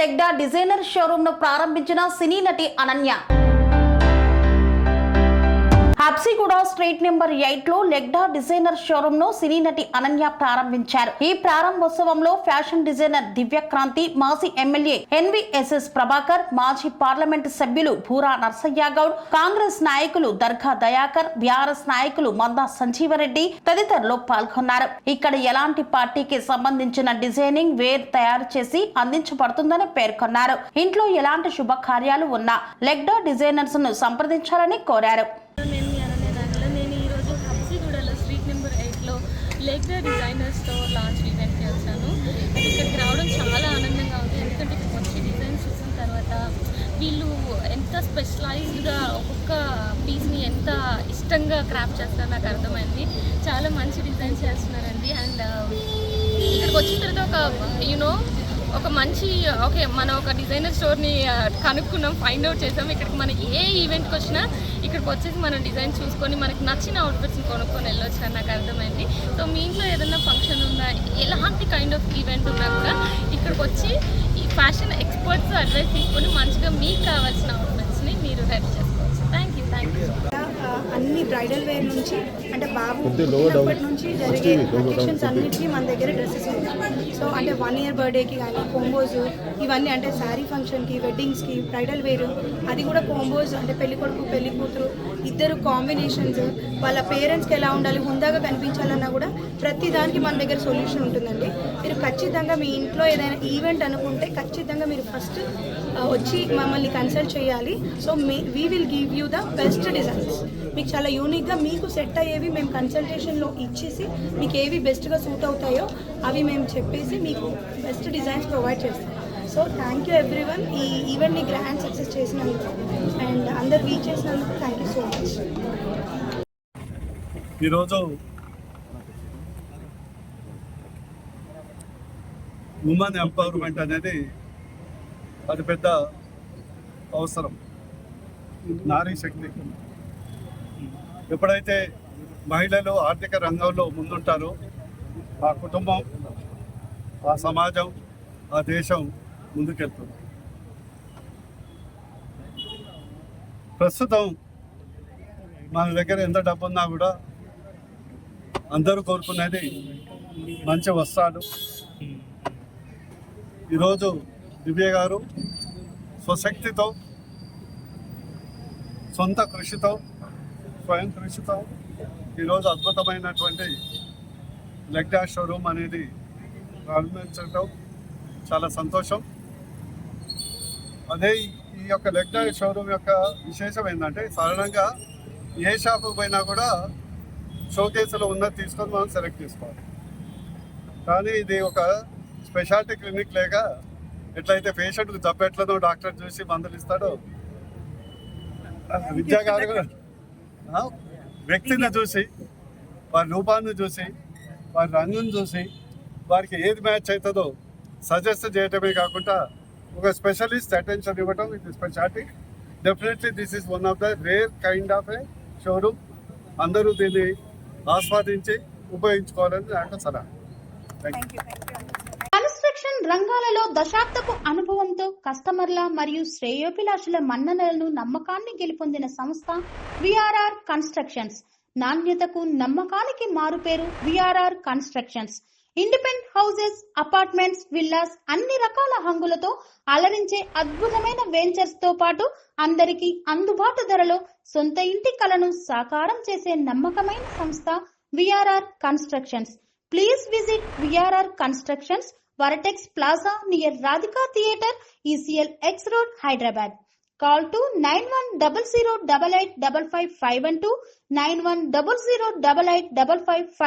లెగ్డా designer showroom ను ప్రారంభించిన సినీ నటి అనన్య. హబ్సిగూడ స్ట్రీట్ నెంబర్ 8 లో లెగ్డా డిజైనర్ షోరూమ్ ను సినీ నటి అనన్య ప్రారంభించారు. ఈ ప్రారంభోత్సవంలో ఫ్యాషన్ డిజైనర్ దివ్యక్రాంతి, మాజీ ఎమ్మెల్యే ఎన్విఎస్ఎస్ ప్రభాకర్, మాజీ పార్లమెంటు సభ్యులు భూరా నర్సయ్య గౌడ్, కాంగ్రెస్ నాయకులు దర్గా దయాకర్, బీఆర్ఎస్ నాయకులు మందా సంజీవరెడ్డి తదితరులు పాల్గొన్నారు. ఇక్కడ ఎలాంటి పార్టీకి సంబంధించిన డిజైనింగ్ వేర్ తయారు చేసి అందించబడుతుందని పేర్కొన్నారు. ఇంట్లో ఎలాంటి శుభకార్యాలు ఉన్నా లెగ్డా డిజైనర్స్ ను సంప్రదించాలని కోరారు. లెగ్డా డిజైనర్ స్టోర్ లాంచ్ ఈవెంట్కి వచ్చాను. ఇక్కడికి రావడం చాలా ఆనందంగా ఉంది. ఎందుకంటే ఇక్కడికి వచ్చి డిజైన్స్ చూసిన తర్వాత వీళ్ళు ఎంత స్పెషలైజ్డ్గా ఒక్కొక్క పీస్ని ఎంత ఇష్టంగా క్రాఫ్ట్ చేస్తారో నాకు అర్థమైంది. చాలా మంచి డిజైన్స్ చేస్తున్నారండి. అండ్ ఇక్కడికి వచ్చిన తర్వాత ఒక మంచి మనం ఒక డిజైనర్ స్టోర్ని కనుక్కున్నాం, ఫైండ్ అవుట్ చేసాం. ఇక్కడికి మనం ఏ ఈవెంట్కి వచ్చినా ఇక్కడికి వచ్చేసి మనం డిజైన్ చూసుకొని మనకి నచ్చిన అవుట్ఫిట్స్ని కొనుక్కొని వెళ్ళొచ్చు అని నాకు అర్థమైంది. సో మీ ఇంట్లో ఏదైనా ఫంక్షన్ ఉందా, ఎలాంటి కైండ్ ఆఫ్ ఈవెంట్ ఉన్నా కూడా ఇక్కడికి వచ్చి ఈ ఫ్యాషన్ ఎక్స్పర్ట్స్ అడ్వైస్ తీసుకొని మంచిగా మీకు కావాల్సిన అవుట్ఫిట్స్ని మీరు రెడీ చేసుకోవచ్చు. Thank you. అన్ని బ్రైడల్ వేర్ నుంచి అంటే బాబు పుట్టినప్పటి నుంచి జరిగే అకేషన్స్ అన్నిటికీ మన దగ్గర డ్రెస్సెస్ ఉంటాయి. సో అంటే 1 year బర్త్డేకి కానీ కోంబోస్ ఇవన్నీ అంటే శారీ ఫంక్షన్కి, వెడ్డింగ్స్కి బ్రైడల్ వేరు, అది కూడా కోంబోస్ అంటే పెళ్లి కొడుకు పెళ్లి కూతురు ఇద్దరు కాంబినేషన్స్, వాళ్ళ పేరెంట్స్కి ఎలా ఉండాలి, హుందాగా కనిపించాలన్నా కూడా ప్రతి దానికి మన దగ్గర సొల్యూషన్ ఉంటుందండి. మీరు ఖచ్చితంగా మీ ఇంట్లో ఏదైనా ఈవెంట్ అనుకుంటే ఖచ్చితంగా మీరు ఫస్ట్ వచ్చి మమ్మల్ని కన్సల్ట్ చేయాలి. So we will give you the best designs. మీకు చాలా యూనిక్గా మీకు సెట్ అయ్యేవి మేము కన్సల్టేషన్లో ఇచ్చేసి మీకు ఏవి బెస్ట్గా సూట్ అవుతాయో అవి మేము చెప్పేసి మీకు బెస్ట్ డిజైన్స్ ప్రొవైడ్ చేస్తాం. సో థ్యాంక్ యూ ఎవ్రీవన్, ఈ ఈవెంట్ని గ్రాండ్ సక్సెస్ చేసినందుకు అండ్ అందరు రీచ్ చేసినందుకు థ్యాంక్ యూ సో మచ్. ఈరోజు ఉమెన్ ఎంపవర్మెంట్ అనేది అది పెద్ద అవసరం. నారీ శక్తి ఎప్పుడైతే మహిళలు ఆర్థిక రంగంలో ముందుంటారో ఆ కుటుంబం, ఆ సమాజం, ఆ దేశం ముందుకెళ్తుంది. ప్రస్తుతం మన దగ్గర ఎంత డబ్బు ఉన్నా కూడా అందరూ కోరుకునేది మంచి వస్త్రాలు. ఈరోజు దివ్య గారు స్వశక్తితో, సొంత కృషితో, స్వయం కృషితో ఈరోజు అద్భుతమైనటువంటి లెగ్డా షోరూమ్ అనేది ప్రారంభించడం చాలా సంతోషం. అదే ఈ యొక్క లెగ్డా షోరూమ్ యొక్క విశేషం ఏంటంటే సాధారణంగా ఏ షాపుకి పోయినా కూడా షోకేసులో ఉన్నది తీసుకొని మనం సెలెక్ట్ చేసుకోవాలి. కానీ ఇది ఒక స్పెషాలిటీ క్లినిక్ లేక ఎట్లయితే పేషెంట్కి జబ్బెట్లనో డాక్టర్ చూసి మందులు ఇస్తాడో విద్యా గారు కూడా వ్యక్తిని చూసి, వారి రూపాన్ని చూసి, వారి రంగుని చూసి వారికి ఏది మ్యాచ్ అవుతుందో సజెస్ట్ చేయటమే కాకుండా ఒక స్పెషలిస్ట్ అటెన్షన్ ఇవ్వటం ఇది speciality. Definitely this is one of the rare kind of A showroom. అందరూ దీన్ని ఆస్వాదించి ఉపయోగించుకోవాలని నాకు సలహా. Thank you. కన్స్ట్రక్షన్ రంగాలలో దశాబ్దపు అనుభవంతో కస్టమర్ల మరియు శ్రేయోభిలాషుల మన్ననలను, నమ్మకాన్ని గెలుపొందిన సంస్థ విఆర్ఆర్ కన్స్ట్రక్షన్స్. నాణ్యతకు, నమ్మకానికి మారుపేరు VRR constructions. Independent houses, apartments, villas అన్ని రకాల హంగులతో అలరించే అద్భుతమైన వెంచర్స్ తో పాటు అందరికీ అందుబాటు ధరలో సొంత ఇంటి కలను సాకారం చేసే నమ్మకమైన సంస్థ VRR constructions. Please visit VRR Constructions, Varatex Plaza near Radhika Theatre, ECL X Road, Hyderabad. Call to 9100885551 9100885559.